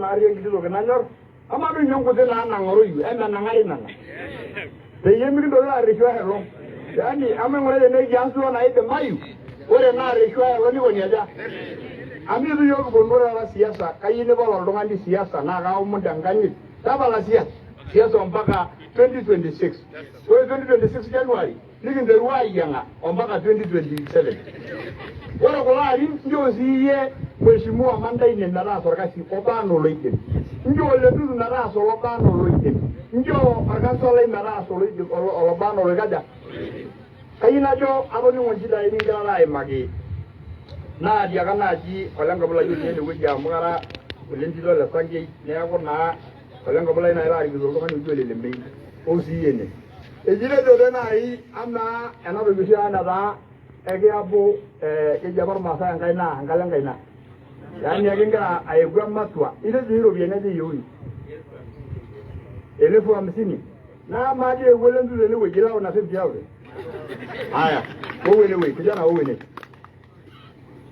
na ari ngido kenanyor ama bi nyongo de na ngoro yu ena na ngari na de yemi ndo na ari kwa helo yani ame ngore ne jansu na ide mayu ore na ari kwa helo ni woni aja ami du yogo bonora la siasa kayine bala ndo ngandi siasa na ga umundangani tabala siasa mpaka 2026 kwa 2026 January nigi nderwa yanga mpaka 2027 ora kolari ndio ziye mheshimiwa mandai ne ndara sorkasi obano loite ndio le dudu ndara so obano loite ndio agasola ndara so loite obano logaja kayina jo aboni wonjida ini ngara magi na dia kana ji olanga bula yune ne wija mugara ulendilo la sangi ne akona olanga bula ina ira gizo ko ni jole le mei o siyene ejire do na yi amna ana be bisi ana da ege abo ke jabar masa ngaina ngalangaina yani agenga ayegwa matwa ile zero biene de yoni elefu 50 na maji wele ndu le wejila ona 50 yawe haya wewe kijana wewe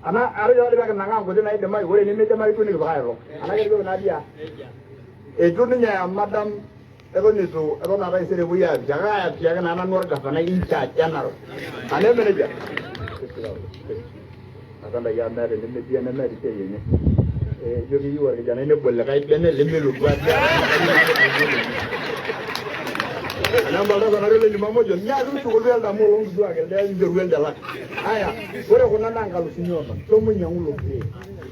ana ariyo baka nanga ngo na ide mai wele ni mede mai kuni bairo ana gero na dia dunya madam ero nizo ero na rai sere buya jaga ya na nor ga na incha janaro ane meneja akanda ya ndare ni media na mari te yene yogi yuwa ga jana ne bolle kai bene le melu ba ana mbalo ga nare le mamo jo nya du to golel da mo longu do ga le ndir wel da la aya ore ko nana ngalu sinyo to mu nyangulo ke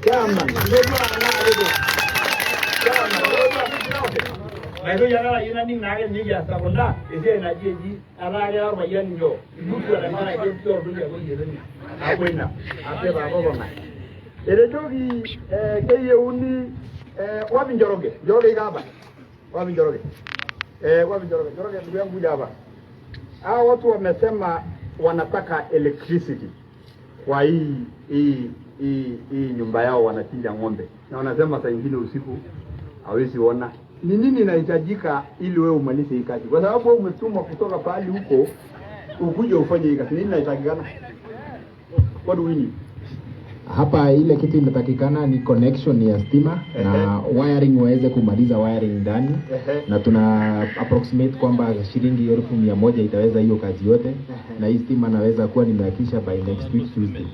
kama ndo ba na ado Ayo yana ina ni na ni ya sabunda ese na jeji ara ya ba yan yo mutu da mara ke to dunya ko yere ni akwena ate ba ba na ere jogi ke yeuni wabi njoroge joroge gaba wabi njoroge wabi njoroge ndugu yangu hapa watu wamesema wanataka electricity kwa hii nyumba yao wanachinja ng'ombe na wanasema saa nyingine usiku hawezi ona ni nini inahitajika ili wewe umalize hii kazi kwa sababu wewe umetumwa kutoka pahali huko ukuje ufanye hii kazi nini inahitajikana what do we need hapa ile kitu inatakikana ni connection ya stima na wiring waweze kumaliza wiring ndani na tuna approximate kwamba shilingi 1,100 itaweza hiyo kazi yote na hii stima naweza kuwa nimehakisha by next week Tuesday.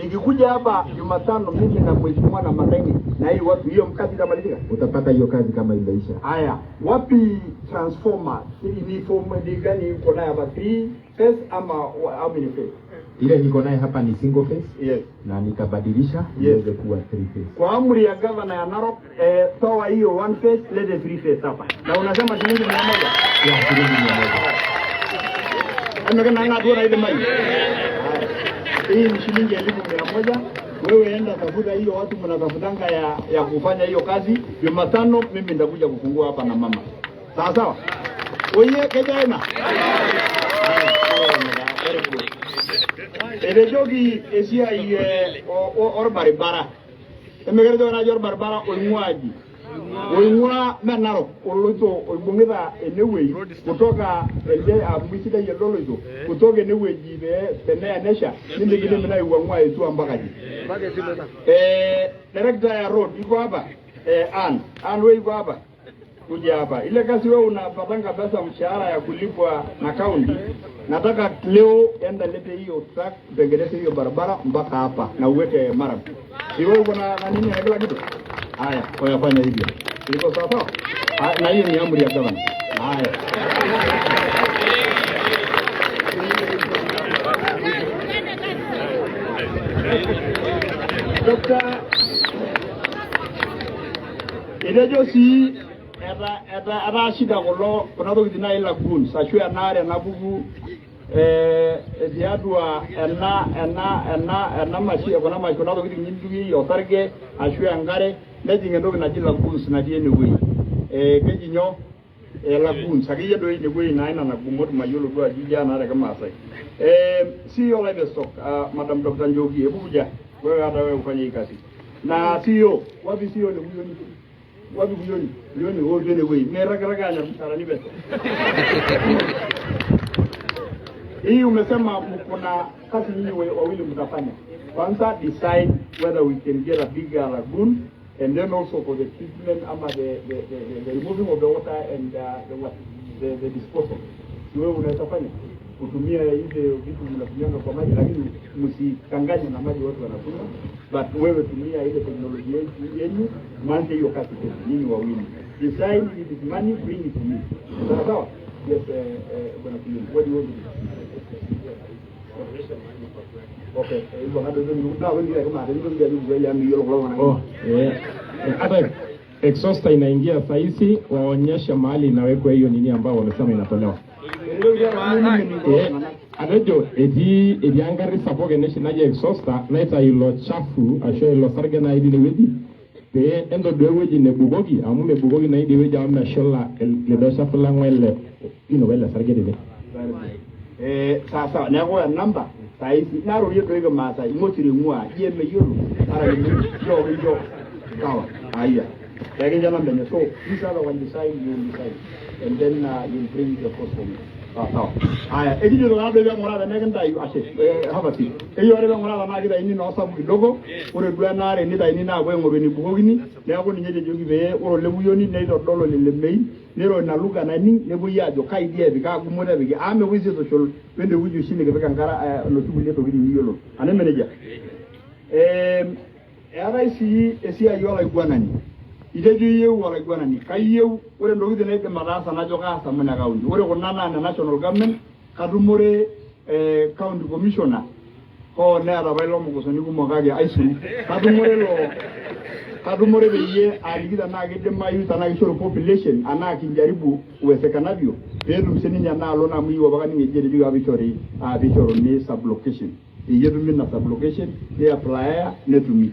Nikikuja hapa Jumatano mimi na mheshimiwa na Mandaini na hii watu hiyo mkazi itamalizika utapata hiyo kazi kama imeisha. Haya wapi transformer ni form gani uko nayo hapa 3 phase ama how many phase ile niko naye hapa ni single phase yes na nikabadilisha iweze kuwa 3 phase kwa amri ya governor ya Narok toa hiyo 1 phase lete 3 phase hapa na unasema shilingi 100 ya shilingi 100 amekana ngatu na ile mai hii ni shilingi 1,100 wewe enda tafuta hiyo watu mnatafutanga ya kufanya hiyo kazi Jumatano mimi nitakuja kufungua hapa na mama sawa sawa oye kejaina jogi esia or baribara emegere do na jor barbara oimwaji oimwa menaro oloito oibungida enewei kutoka elde abisida yeloloito kutoka enewei be tena nesha nimegide mena iwangwa etu ambakaji director ya road iko hapa an wewe iko hapa kuja hapa ile kazi wewe unapatanga pesa mshahara ya kulipwa na county nataka leo enda lete hiyo truck tengeneze hiyo barabara mpaka hapa na uweke mara wewe uko na nini na kila kitu haya kwa yafanya hivyo iko sawa sawa na hiyo ni amri ya governor haya Dokta ile josi era shida kulo kuna toki dina ila gun sachu ya nare na bugu ziadwa ena mashi kuna mashi kuna toki nyindugi yotarge ashu ya ngare neji ngendo na jila gun na die ni wi kejinyo la gun sakiye do ni wi na ina na gumot mayolo do ajija na kama sai si Ole Ntutu madam Dr. Njogi ebuja wewe hata wewe ufanye kazi na sio wapi sio ni huyo ni wapi bilioni wote ni wewe meraga na msarani besa hii umesema mkona kazi nyinyi wawili mtafanya kwanza decide whether we can get a bigger lagoon and then also for the treatment the removing of the water and the disposal. Wewe unaweza fanya kutumia ile vitu vinatumika kwa maji, lakini msikanganye na maji watu wanakunywa, but wewe tumia ile teknolojia yenu, mwanze hiyo kazi nyinyi wawili. Design it is money, bring it to me. Sawa? Yes, bwana Kili. What do you want to do? Okay, hivyo hado ndio ndio kama ndio hata exhauster inaingia saisi, waonyesha mahali inawekwa hiyo nini ambao wamesema inatolewa. Adejo edi angari sapoge naje exhauster naita ilo chafu asho ilo sarge na idi wedi pe endo deweji ne bugogi amu me bugogi na idi wedi amu shola le dosha fula ngwele ino wele sarge de sasa na kwa number saisi naro yedo ega masa imotiri ngwa yeme yoro ara ni jo kawa aya yake jana mbele. So these are the one decide, you decide, and then you bring the cost for me. Aya ejiji ndo ngado ya ngora na ngenda yu ashe habati eyo are ngora na gida ini no sabu kidogo ore dua na are ni da ini na gwe ngoro ni bugogini ne ko ni nyeje jogi be oro lebu yoni ne do dolo le mei ne ro na luga na ni ne bu ya jo kai die bi ka gumo da bi ame wizi to chol wende wuju shine ke be kankara no tubu le to gidi ni yolo ane meneja era esi ayola igwanani ideju yewu wala igwanani kayewu ore ndo gidi ne ke marasa na joka sa mena gaundi ore konana na national government kadumore county commissioner ko ne ara bailo mo kusoni ku mogage aisu kadumore beye aligida na gede mayu tana kisoro population ana kinjaribu uwezekanavyo pedu seninya na alona muiwa bakani ngejede juga bichori bichoro ni sublocation yedu minna sublocation ne apply ne tumi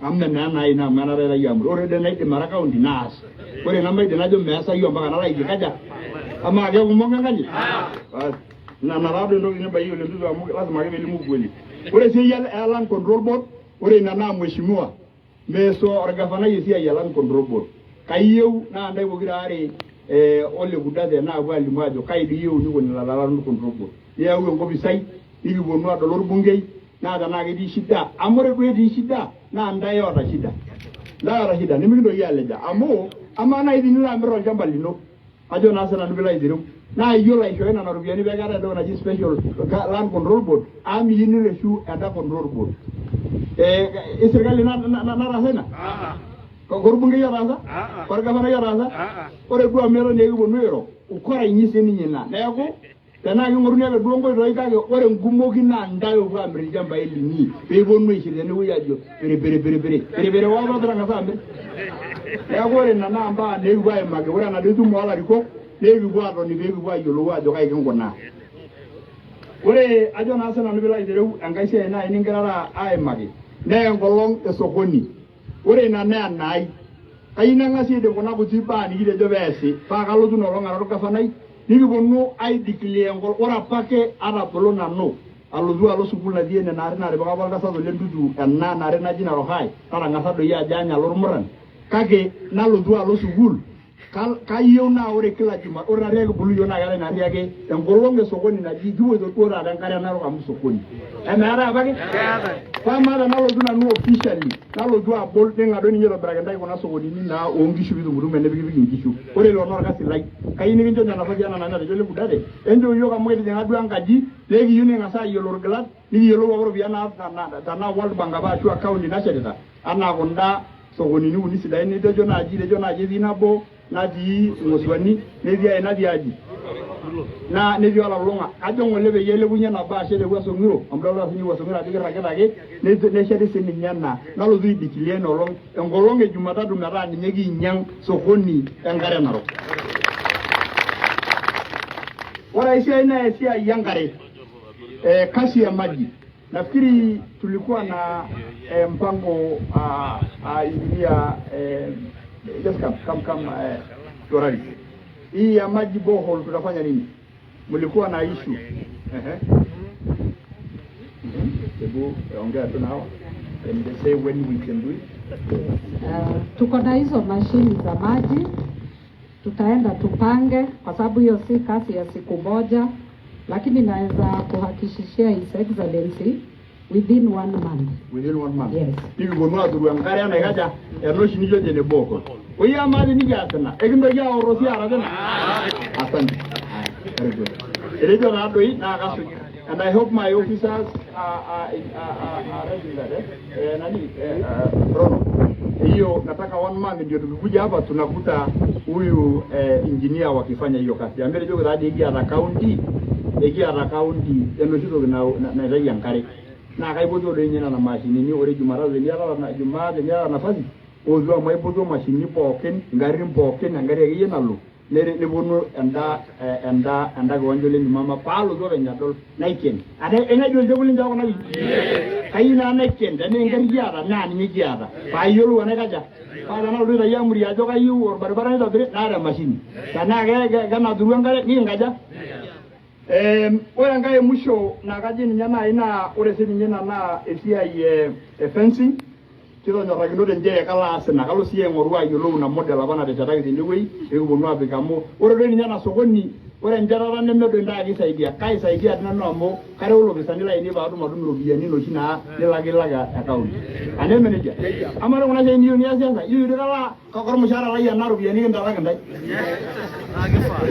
amna na ina manara ya yamro ore de naite maraka undi nas ore namba ide najo mesa yo mpaka nara ide kaja ama age kumonga ngaji na narado ndo ni bayo le nduzo amu lazima age elimu kweli ore si ya airline control board ore na mheshimiwa meso orgafana yesi ya airline control board kayew na ndai bogirare Ole Kudate na bali majo kaidi yew ni woni la control board ya uyo ngobi sai ili bonu adolor bungei na da na gidi shida amore ko di shida na ndai ora shida la shida ni mindo yale ja amo amana idi ni la mero jamba lino ajo na sana nubila idirum na yola isho na rubiani be gara do na ji special land control board am yini reshu ada control board serikali na rasena ko gorbunge ya rasa ko gavana ya rasa ore go mero ne go nuero ukora inyise ni nyina na yako tana ngorune be dongo do ikage ore ngumogi na ndayo kwa amri jamba ili ni be bonu ishire ne uyajo bere wa ba dranga sambe ya gore na namba ne gwa mage ore na detu mo ala riko ne gwa do ni be gwa yolo wa do kai ngona ore ajo na sana nubila idere angaisha na iningerara ai mage ne ngolong esokoni ore na nai kaina ngasi de kona buzipa ni gide jo besi pa kalotu no longa ro kafanai ni bonu ai declare ngol ora pake ara bolona no aluzu alo sukula die na na re baka balga sa do lendudu na re na jina ro hai tara ngasa do ya janya lor muran kage na luzu alo sukul kayo na ore kila juma ora rege bulu yona gale na rege ngolonge sokoni na jijuwe do tora dan kare na ro am sokoni ara bage fama na lo duna no officially na lo dua bol denga do ni nyero braga ndai kona sokoni ni na ongishu bidu mudu mene bigi ngishu ore lo no kasi like kayini njo na fajana na jole Kudate enjo yoga mwede denga du angaji legi yuni ngasa yolo glat ni yolo woro biana na world bank ba chu account na shedeta ana gonda sokoni ni unisi dai ni dojo na ji dinabo na di muswani ne dia na dia aji na ne dia la longa ajo ngolebe yele bunya na ba shede waso ngiro amdala sini waso ngiro adiga rage ne shede sini nyana na lo zidi kilieno long ngolonge jumatatu ngara ni nyegi nyang sokoni ngare Narok wala isia ina isia yangare kasi ya maji nafikiri tulikuwa na mpango ya just come Torari hii ya maji bohol tutafanya nini mlikuwa na issue hebu ongea tu nao and they say when we can do it tuko na hizo mashini za maji tutaenda tupange kwa sababu hiyo si kazi ya siku moja lakini naweza kuhakikishia His Excellency within 1 month. Within 1 month. Yes. Hivi bonua tu ngare ana kaja enoshi nijo jene boko. Oya amadi ni gatana. Ekindo ya orosi aradena. Asante. Very good. Elejo na doi na kasu. And I hope my officers are ready there. Nani Rono. Hiyo nataka 1 month ndio tukikuja hapa tunakuta huyu engineer wakifanya hiyo kazi. Ambele jogo hadi igia na county enoshi to na raia ngare. Na kaibodo lenyena na mashini ni ore jumaraze ni ala na jumade ni ala nafasi ozo maibodo mashini poken ngari poken ngari yeye nalo ne bono enda gonjole ni mama palo zo nyadol naiken ade ena jo jebuli ndawo na kayina naiken dane ngari yara nani ni yara pa yolu wana kaja pa na lu da yamuri ya jo kayu or barbara da bre na da mashini kana ga na duru ngare ni ngaja ore ngai musho na kaji nyana ina ore sini nyana na esiai fencing kilo nyora kilo nje kala asena kalo siye ngorwa yolo na model abana de tataki ndewei ekubonwa bikamo ore ni nyana sokoni ore njara ne medo ndagi saidia kai saidia dina no mo kare ulo bisanila ini ba adu madum lobiya ni no china ne laga account ane manager amara ngona je ni asiasa yu de kala kokor mushara la ya naru biya ni ndara ngandai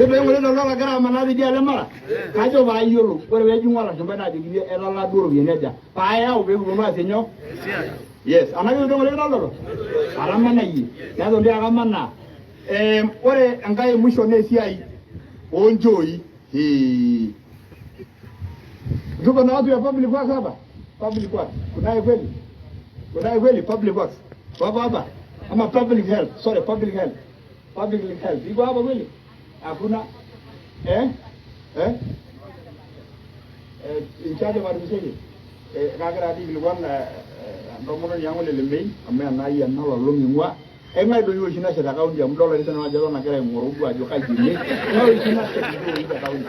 ebe ngole no la gara manadi dia le mara kajo ba yolo ore we jingwala jomba na digire ela la duro biya neja pa ya ube kubonwa senyo yes anayo ndo ngole no aramana yi ya ndo ndia kamana ore ngai mwisho ne siai onjoi Tuko na watu ya public works hapa. Public works. Kunaye kweli public works. Baba. Ama public health. Sorry, public health. Public health. Iko hapa kweli? Hakuna. In charge of administration. Kagara di bilwan ndomono yango le lemei, ame anai analo lomingwa. Engai do yo shina sheda kaunti ya mdola lisa na jalo na kera ngorobu ajo kaji ni. Engai shina sheda kaunti.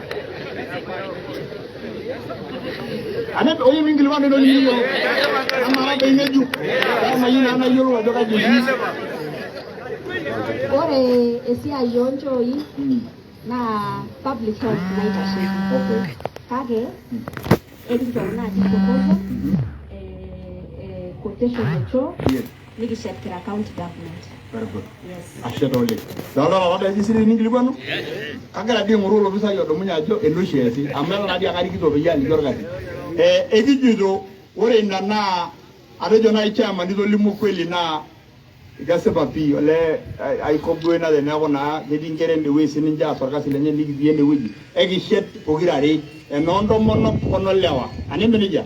Ane oye mingili wande no niyo. Amara be ngeju. Ama yina ana yoro ajo kaji ni. Ore esia yonjo yi na public health leadership. Okay. Kage edito na proposal quotation cho. Yes. Nikishakira county government. Very good. Yes. Ashetole. Dala wada jisiri ningili bano. Kagara di ngoro bisa yo domunya ajo enushesi. Amela na dia kari kito beya ni gorgati. Egijudo ore nana adejo na ichama ndizo limu kweli na igase papi ole aikobwe na de na na gedingere ndi wesi ninja sorka silenye ligi biende wiji egishet ogirare enondo mono kono lewa ani menija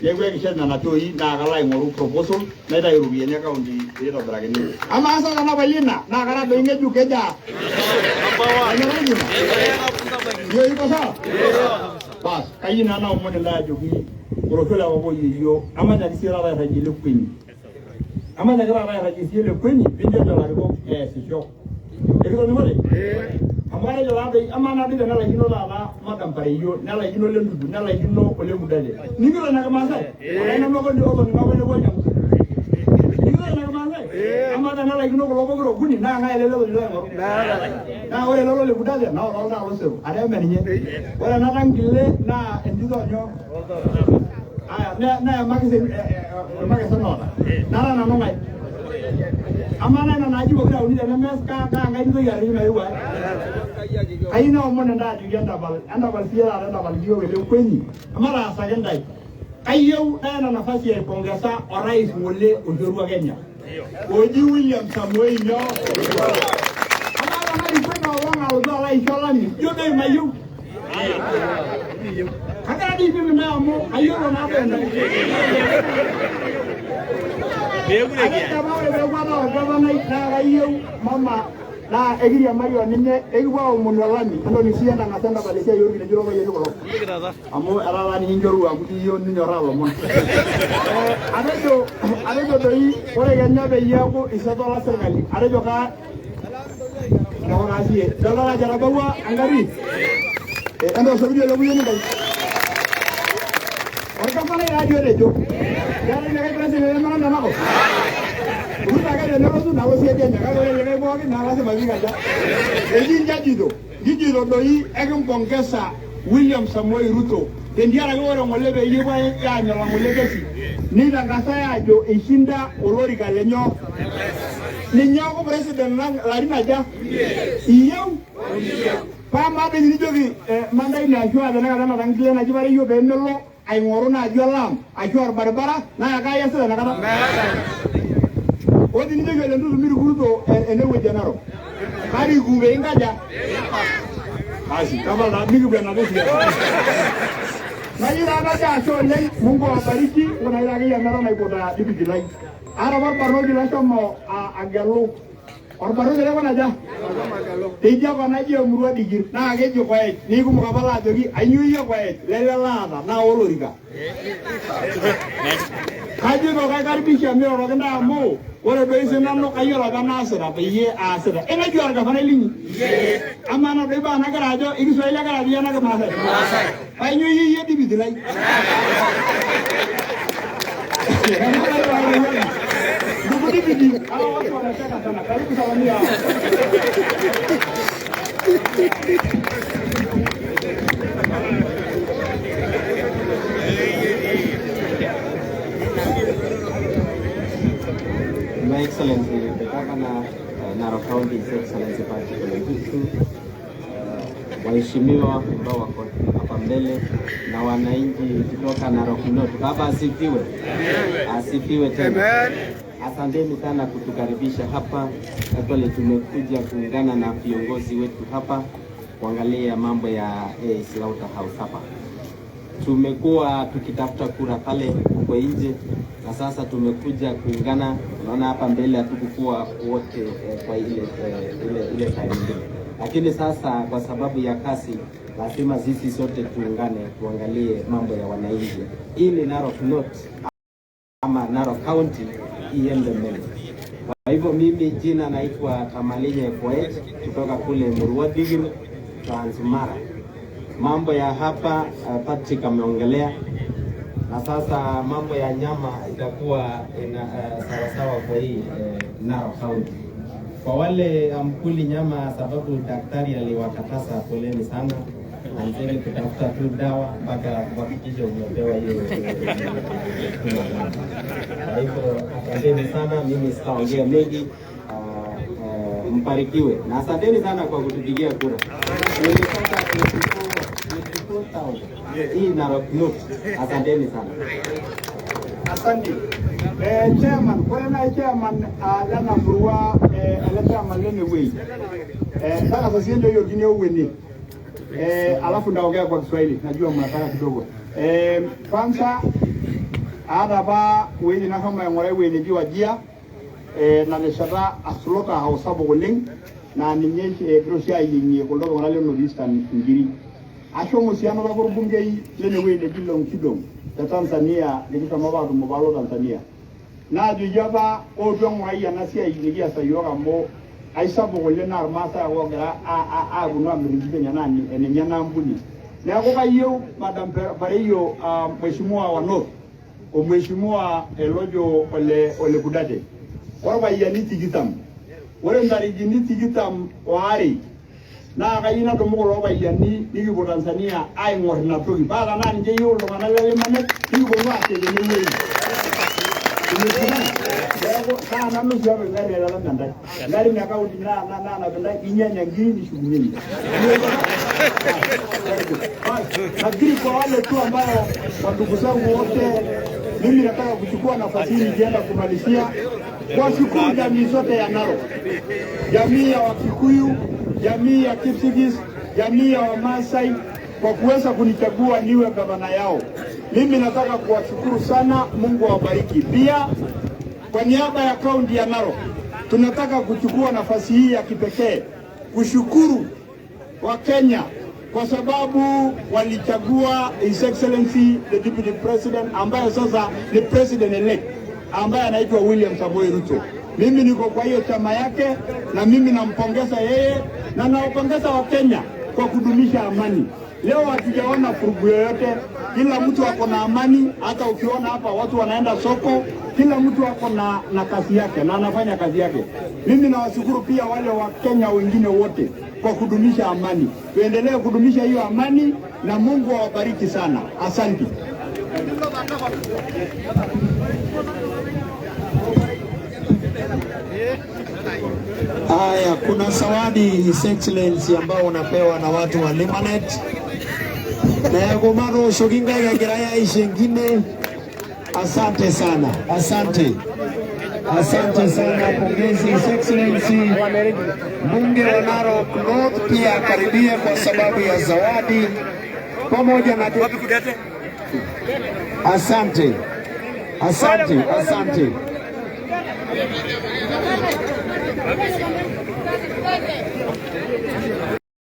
yegwe egishet na natoi na kala ngoru proposal na ida irubi enya kaundi ida brageni ama asa na balina na kara benge jukeja yo iko sawa bas kayina na umone la jogi orokola wabo yiyo ama na kisira la rajile kwini ama na gara ra rajile kwini binde do la ko sisho eko ni mole amara jo la de ama na de na la hino la madam Pareyio na la hino le ndudu na la hino Ole Mudale ningiro na kama sai na moko ndi obo ni mako le bonya ningiro na kama sai ama na la hino ko lobo kuni na nga ele lo ngoro na ore lo le Mudale na lo na lo se are menye ore na tangile na endizo nyo na magazine nota na nongai amana na najibo kila unida na meska ka ngai ndo ya rima yuwa aina omona nda ju yanda bal fiera nda bal dio wele kweni amara asagenda ayo na nafasi ya pongeza orais Ole Ntutu Kenya Oji William Samoei nyo amara na ifanya wanga uzo la isholani yote mayu kaka di mimi na mo ayo na benda begure kia kama wewe bwana gavana na ayo mama na egiria mario ninye egwa umunalani ndo nisienda ngasanga balisia yori ni jiro baye ko amo alala ni njoru amudi yo ni nyoralo mon adejo doi ore ganya be yako isatola serikali adejo ka na wanasie dala jara bawa angari endo sobidio lo buye ni dai orka pale radio rejo yale ne ka presidente mara na nako uta ka ne rozu na wosie kenya ka le le bo na la se mazinga ja ejinja jido doi egum pongesa William Samoei Ruto tendiara gore ngole be yiwa ya nyola ngole kesi nida kasaya jo ishinda olorika lenyo ninyo ko president larina ja iyo pama be ni jogi mandai na jwa na kana tangile na jibari yo be melo ay ngoro na jolam ajor barbara na ga yesa na kana odi ni jogi le ndu miru kuruto ene we janaro kari gube ingaja basi kama na migu bwana basi Najira ngaja shole Mungu awabariki unailagi ya mara na ipoda dipiti lai ara barbaro dila somo agalo barbaro dila kana ja tija kana je murwa digir na gejo kwae ni ku mukabala jogi anyu yo kwae lele lada na olorika kaje no kai karibisha mero rogenda mo ore do ise nanno kayola bana asira biye asira ena jor ga fana linyi amana be ba na garajo igiso ila garajo yana ga masa anyu yi yedi bidilai dugu dibidi awo watu wanataka sana karibu salamia My Excellency, the Governor, Narok County, His Excellency Ole Ntutu, waheshimiwa ambao wako hapa mbele na wananchi kutoka Narok North. Baba asifiwe. Asifiwe tena. Asanteni sana kutukaribisha hapa. Actually tumekuja kuungana na viongozi wetu hapa kuangalia mambo ya slaughterhouse hapa. Tumekuwa tukitafuta kura pale huko nje na sasa tumekuja kuungana. Unaona hapa mbele hatukuwa wote kwa ile time ile. Lakini sasa kwa sababu ya kasi lazima sisi sote tuungane tuangalie mambo ya wananchi ili Narok North ama Narok County iende mbele. Kwa hivyo mimi jina naitwa Tamalinye Poet kutoka kule Murwadigir, Transmara. Mambo ya hapa Patrick ameongelea na sasa mambo ya nyama itakuwa sawa sawa kwa hii Narok County. Kwa wale amkuli nyama sababu daktari aliwakataza, poleni sana. Anzeni kutafuta tu dawa mpaka kuhakikisha umepewa hiyo. Kwa hivyo asanteni sana, mimi sitaongea mengi. Mbarikiwe na asanteni sana kwa kutupigia kura. Nimepata 24,000 hii Narok North. Asanteni sana. Asante. Chairman, kwa na chairman lana mruwa ala chairman lene wei. Sasa sasa ndio hiyo gine uweni. Alafu ndaongea kwa Kiswahili. Najua mnataka kidogo. Kwanza adaba weni na kama ngore weni jiwa jia na neshata aslota hausabo goleng na ninyeshi grosia yinyi koldo ngala le nodistan ngiri. Asho musiano ba burbungei lene weni jilong kidong. Tanzania nikita mabadu mobalo Tanzania na jujaba odong waya na sia yigia sayoga mo aisa bogole na armasa wogara a guna mrinjide nyanani ene nyana mbuni na ko kayo madam Pareyio mheshimiwa wa North o mheshimiwa Elojo Ole Kudate korba yani tigitam wore ndari jini tigitam wari na kayina to mo roba yani digi bo Tanzania ay ngor na togi bala na nje yo lo manale manet digi bo wate de ni ni sana no jabe ngare la ndanda ngari na kaudi na benda inyanya ngini shughuli nadhiri kwa wale tu ambao wandugu zangu wote mimi nataka kuchukua nafasi hii nikienda kumalizia kwa shukuru jamii zote ya Narok, jamii ya Wakikuyu, jamii ya Kipsigis, jamii ya Wamasai kwa kuweza kunichagua niwe gavana yao. Mimi nataka kuwashukuru sana, Mungu awabariki. Pia kwa niaba ya kaunti ya Narok tunataka kuchukua nafasi hii ya kipekee kushukuru wa Kenya kwa sababu walichagua His Excellency the Deputy President ambaye sasa ni President elect ambaye anaitwa William Samoei Ruto. Mimi niko kwa hiyo chama yake na mimi nampongeza yeye na nawapongeza wa Kenya kwa kudumisha amani. Leo hatujaona furugu yoyote, kila mtu ako na amani. Hata ukiona hapa watu wanaenda soko, kila mtu ako na kazi yake na anafanya kazi yake. Mimi nawashukuru pia wale wa Kenya wengine wote kwa kudumisha amani. Tuendelee kudumisha hiyo amani na Mungu awabariki sana. Asante. Haya, kuna zawadi His Excellency ambao unapewa na watu wa Limanet. Na gomaro shoginga ya giraya ishengine. Asante sana. Asante. Asante sana, pongezi His Excellency. Mbunge wa Narok North pia karibia kwa sababu ya zawadi pamoja na Kudate. Asante. Asante. Asante.